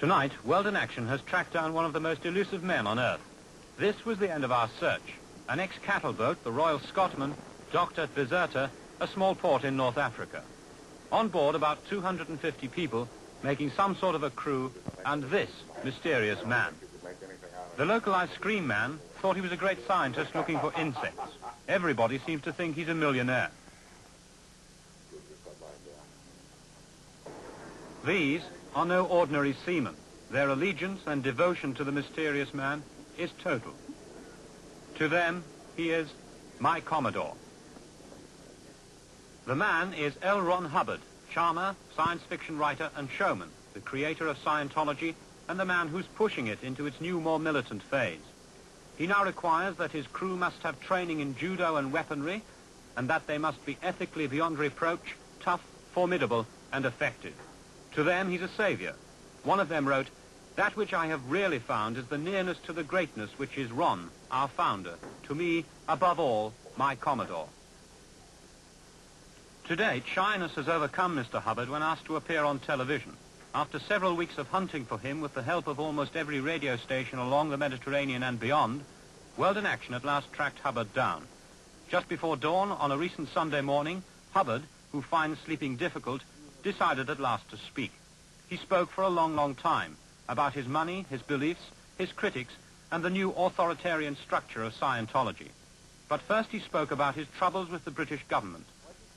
Tonight, World in Action has tracked down one of the most elusive men on Earth. This was the end of our search. An ex-cattle boat, the Royal Scotsman, docked at Bizerta, a small port in North Africa. On board, about 250 people, making some sort of a crew, and this mysterious man. The localized Scream Man thought he was a great scientist looking for insects. Everybody seems to think he's a millionaire. These are no ordinary seamen. Their allegiance and devotion to the mysterious man is total. To them, he is my Commodore. The man is L. Ron Hubbard, charmer, science fiction writer and showman, the creator of Scientology and the man who's pushing it into its new, more militant phase. He now requires that his crew must have training in judo and weaponry, and that they must be ethically beyond reproach, tough, formidable, and effective. To them, he's a savior. One of them wrote, "That which I have really found is the nearness to the greatness which is Ron, our founder. To me, above all, my Commodore." To date, shyness has overcome Mr. Hubbard when asked to appear on television. After several weeks of hunting for him with the help of almost every radio station along the Mediterranean and beyond, World in Action at last tracked Hubbard down. Just before dawn on a recent Sunday morning, Hubbard, who finds sleeping difficult, decided at last to speak. He spoke for a long, long time about his money, his beliefs, his critics, and the new authoritarian structure of Scientology. But first he spoke about his troubles with the British government.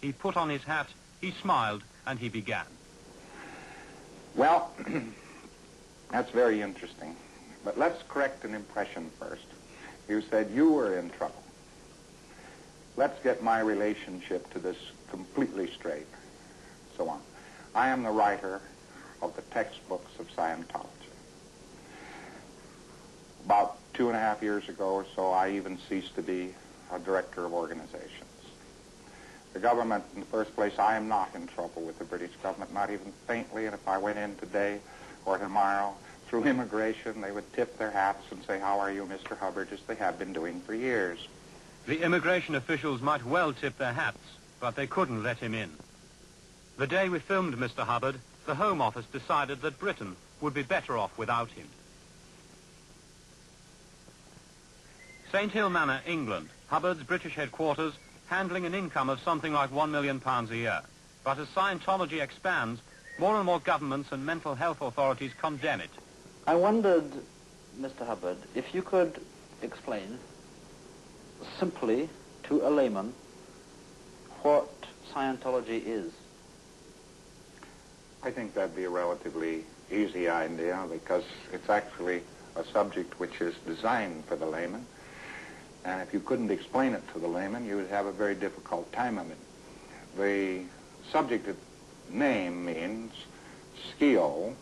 He put on his hat, he smiled, and he began. Well, that's very interesting. But let's correct an impression first. You said you were in trouble. Let's get my relationship to this completely straight. So on. I am the writer of the textbooks of Scientology. About 2.5 years ago or so, I even ceased to be a director of organizations. The government, in the first place, I am not in trouble with the British government, not even faintly, and if I went in today or tomorrow through immigration, they would tip their hats and say, "How are you, Mr. Hubbard," as they have been doing for years. The immigration officials might well tip their hats, but they couldn't let him in. The day we filmed Mr. Hubbard, the Home Office decided that Britain would be better off without him. St. Hill Manor, England, Hubbard's British headquarters, handling an income of something like £1 million a year. But as Scientology expands, more and more governments and mental health authorities condemn it. I wondered, Mr. Hubbard, if you could explain simply to a layman what Scientology is. I think that'd be a relatively easy idea because it's actually a subject which is designed for the layman. And if you couldn't explain it to the layman, you would have a very difficult time of it. The subject name means skio,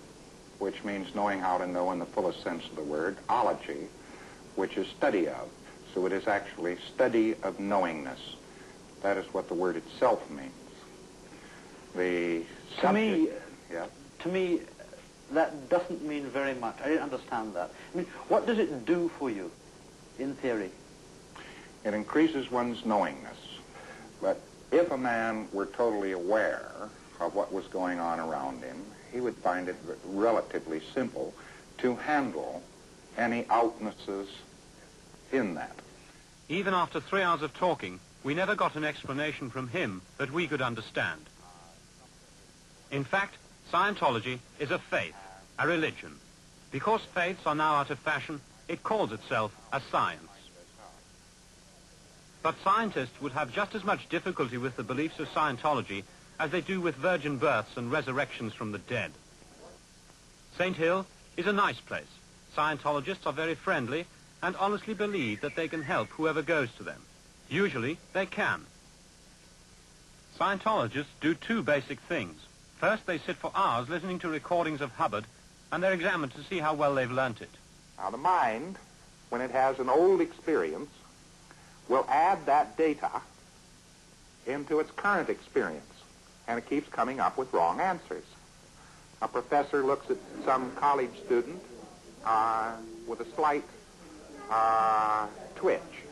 which means knowing how to know in the fullest sense of the word, ology, which is study of. So it is actually study of knowingness. That is what the word itself means. The subject... To me, that doesn't mean very much. I didn't understand that. I mean, what does it do for you, in theory? It increases one's knowingness. But if a man were totally aware of what was going on around him, he would find it relatively simple to handle any outnesses in that. Even after 3 hours of talking, we never got an explanation from him that we could understand. In fact, Scientology is a faith, a religion. Because faiths are now out of fashion, it calls itself a science. But scientists would have just as much difficulty with the beliefs of Scientology as they do with virgin births and resurrections from the dead. St. Hill is a nice place. Scientologists are very friendly and honestly believe that they can help whoever goes to them. Usually, they can. Scientologists do two basic things. First, they sit for hours listening to recordings of Hubbard, and they're examined to see how well they've learnt it. Now, the mind, when it has an old experience, will add that data into its current experience, and it keeps coming up with wrong answers. A professor looks at some college student with a slight twitch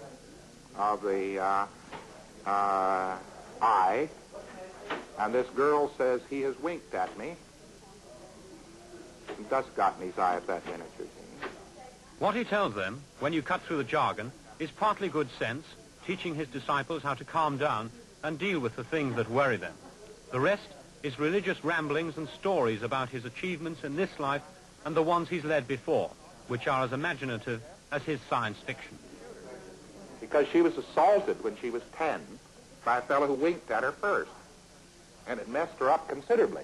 of the eye, and this girl says, "He has winked at me." And dust got in his eye at that miniature. What he tells them, when you cut through the jargon, is partly good sense, teaching his disciples how to calm down and deal with the things that worry them. The rest is religious ramblings and stories about his achievements in this life and the ones he's led before, which are as imaginative as his science fiction. Because she was assaulted when she was 10 by a fellow who winked at her first, and it messed her up considerably.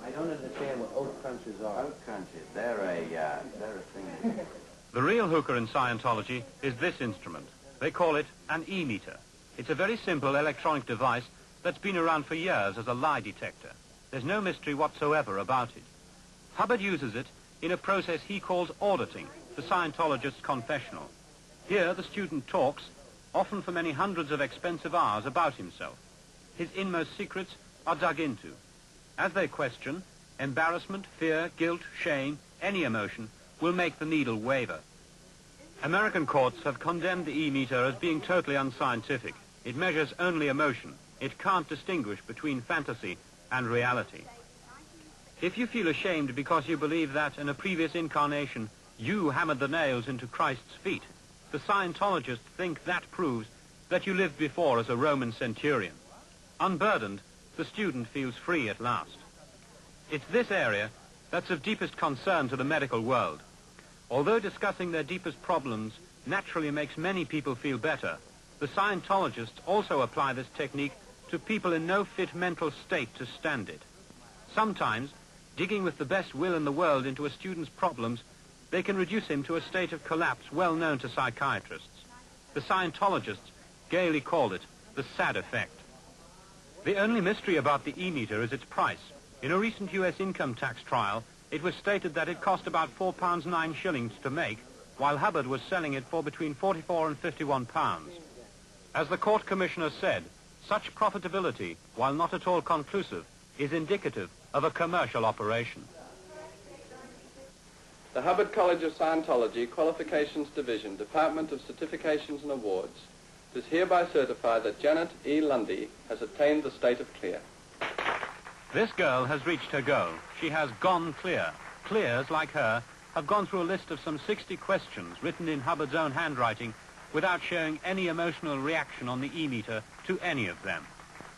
I don't understand what oat crunchers are. Oat crunchers, they're a thing. The real hooker in Scientology is this instrument. They call it an e-meter. It's a very simple electronic device that's been around for years as a lie detector. There's no mystery whatsoever about it. Hubbard uses it in a process he calls auditing, the Scientologist's confessional. Here the student talks, often for many hundreds of expensive hours, about himself. His inmost secrets are dug into. As they question, embarrassment, fear, guilt, shame, any emotion will make the needle waver. American courts have condemned the e-meter as being totally unscientific. It measures only emotion. It can't distinguish between fantasy and reality. If you feel ashamed because you believe that in a previous incarnation you hammered the nails into Christ's feet, the Scientologists think that proves that you lived before as a Roman centurion. Unburdened, the student feels free at last. It's this area that's of deepest concern to the medical world. Although discussing their deepest problems naturally makes many people feel better, the Scientologists also apply this technique to people in no fit mental state to stand it. Sometimes, digging with the best will in the world into a student's problems, they can reduce him to a state of collapse well known to psychiatrists. The Scientologists gaily called it the sad effect. The only mystery about the e-meter is its price. In a recent U.S. income tax trial, it was stated that it cost about £4.09 to make, while Hubbard was selling it for between £44 and £51. As the court commissioner said, such profitability, while not at all conclusive, is indicative of a commercial operation. The Hubbard College of Scientology Qualifications Division, Department of Certifications and Awards, does hereby certify that Janet E. Lundy has attained the state of clear. This girl has reached her goal. She has gone clear. Clears, like her, have gone through a list of some 60 questions written in Hubbard's own handwriting without showing any emotional reaction on the e-meter to any of them.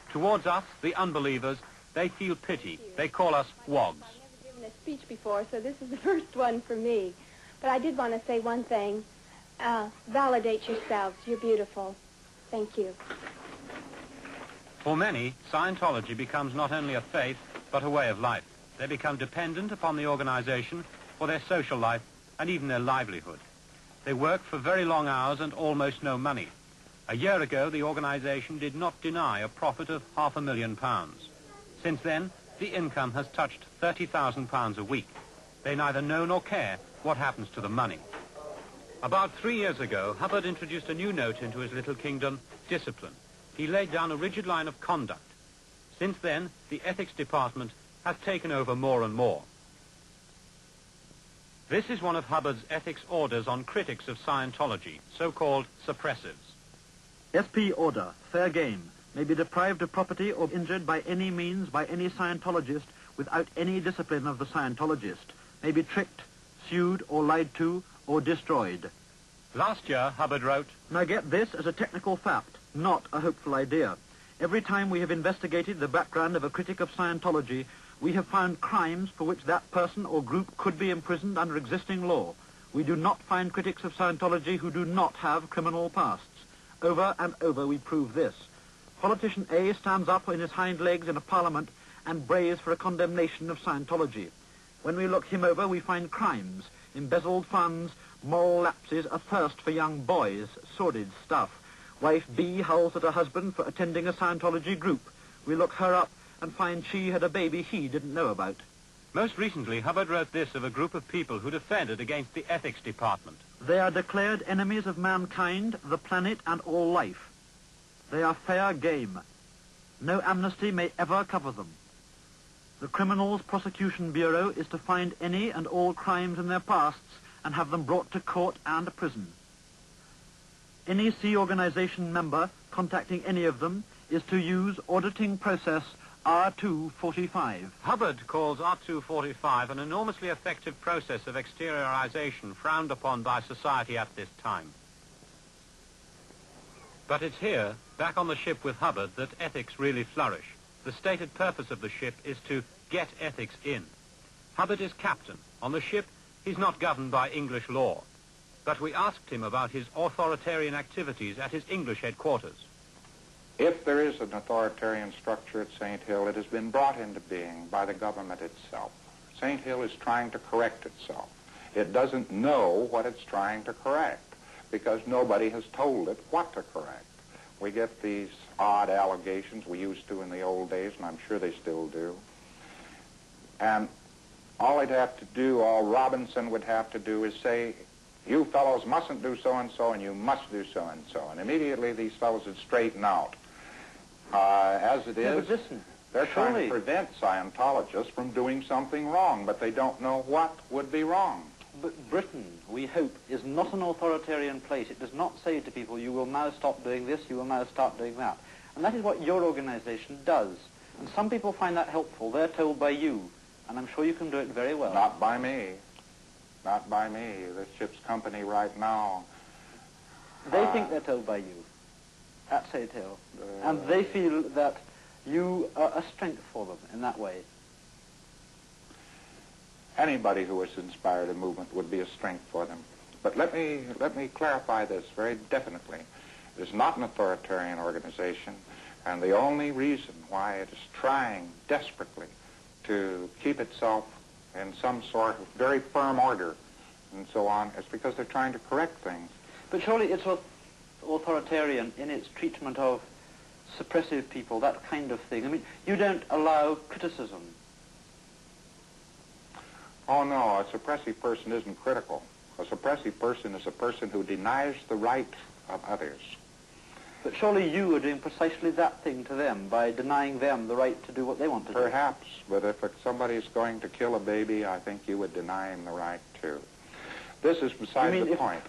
Towards us, the unbelievers, they feel pity. They call us wogs. I've never given a speech before, so this is the first one for me. But I did want to say one thing. Validate yourselves. You're beautiful. Thank you. For many, Scientology becomes not only a faith, but a way of life. They become dependent upon the organization for their social life and even their livelihood. They work for very long hours and almost no money. A year ago, the organization did not deny a profit of £500,000. Since then, the income has touched £30,000 a week. They neither know nor care what happens to the money. About 3 years ago, Hubbard introduced a new note into his little kingdom, discipline. He laid down a rigid line of conduct. Since then, the ethics department has taken over more and more. This is one of Hubbard's ethics orders on critics of Scientology, so-called suppressives. SP order, fair game, may be deprived of property or injured by any means by any Scientologist without any discipline of the Scientologist, may be tricked, sued or lied to or destroyed. Last year, Hubbard wrote, Now get this as a technical fact, not a hopeful idea. Every time we have investigated the background of a critic of Scientology, we have found crimes for which that person or group could be imprisoned under existing law. We do not find critics of Scientology who do not have criminal pasts. Over and over we prove this. Politician A stands up on his hind legs in a parliament and brays for a condemnation of Scientology. When we look him over, we find crimes, embezzled funds, moral lapses, a thirst for young boys, sordid stuff. Wife B howls at her husband for attending a Scientology group. We look her up and find she had a baby he didn't know about. Most recently, Hubbard wrote this of a group of people who defended against the ethics department. They are declared enemies of mankind, the planet, and all life. They are fair game. No amnesty may ever cover them. The Criminals Prosecution Bureau is to find any and all crimes in their pasts and have them brought to court and prison. Any C organization member contacting any of them is to use auditing process R245. Hubbard calls R245 an enormously effective process of exteriorization frowned upon by society at this time. But it's here, back on the ship with Hubbard, that ethics really flourish. The stated purpose of the ship is to get ethics in. Hubbard is captain. On the ship, he's not governed by English law. But we asked him about his authoritarian activities at his English headquarters. If there is an authoritarian structure at St. Hill, it has been brought into being by the government itself. St. Hill is trying to correct itself. It doesn't know what it's trying to correct because nobody has told it what to correct. We get these odd allegations we used to in the old days, and I'm sure they still do. And all they'd have to do, all Robinson would have to do is say, you fellows mustn't do so-and-so, and you must do so-and-so. And immediately these fellows would straighten out. As it is, they're trying to prevent Scientologists from doing something wrong, but they don't know what would be wrong. But Britain, we hope, is not an authoritarian place. It does not say to people, you will now stop doing this, you will now start doing that. And that is what your organization does. And some people find that helpful. They're told by you. And I'm sure you can do it very well. Not by me. Not by me. This ship's company right now. They think they're told by you at St. Hill. And they feel that you are a strength for them in that way. Anybody who has inspired a movement would be a strength for them. But let me clarify this very definitely. It is not an authoritarian organization, and the only reason why it is trying desperately to keep itself in some sort of very firm order and so on is because they're trying to correct things. But surely it's authoritarian in its treatment of suppressive people, that kind of thing. I mean, you don't allow criticism. Oh, no, a suppressive person isn't critical. A suppressive person is a person who denies the right of others. But surely you are doing precisely that thing to them by denying them the right to do what they want to do. Perhaps, but if somebody's going to kill a baby, I think you would deny him the right to. This is beside the point.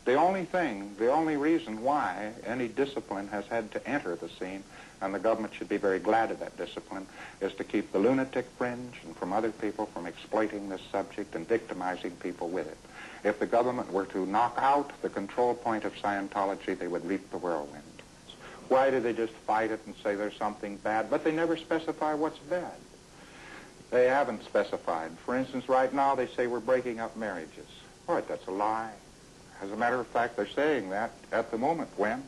The only reason why any discipline has had to enter the scene, and the government should be very glad of that discipline, is to keep the lunatic fringe and from other people from exploiting this subject and victimizing people with it. If the government were to knock out the control point of Scientology, they would reap the whirlwind. Why do they just fight it and say there's something bad? But they never specify what's bad. They haven't specified. For instance, right now they say we're breaking up marriages. All right, that's a lie. As a matter of fact, they're saying that at the moment when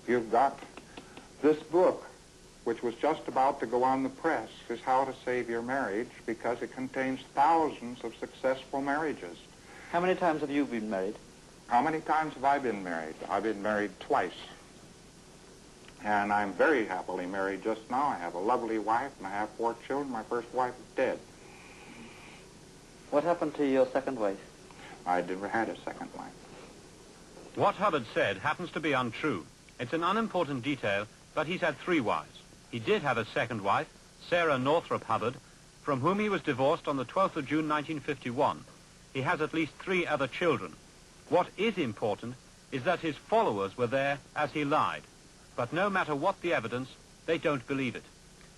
you've got this book, which was just about to go on the press, is How to Save Your Marriage, because it contains thousands of successful marriages. How many times have you been married? How many times have I been married? I've been married twice. And I'm very happily married just now. I have a lovely wife, and I have 4 children. My first wife is dead. What happened to your second wife? I never had a second wife. What Hubbard said happens to be untrue. It's an unimportant detail, but he's had 3 wives. He did have a second wife, Sarah Northrop Hubbard, from whom he was divorced on the 12th of June 1951. He has at least 3 other children. What is important is that his followers were there as he lied. But no matter what the evidence, they don't believe it.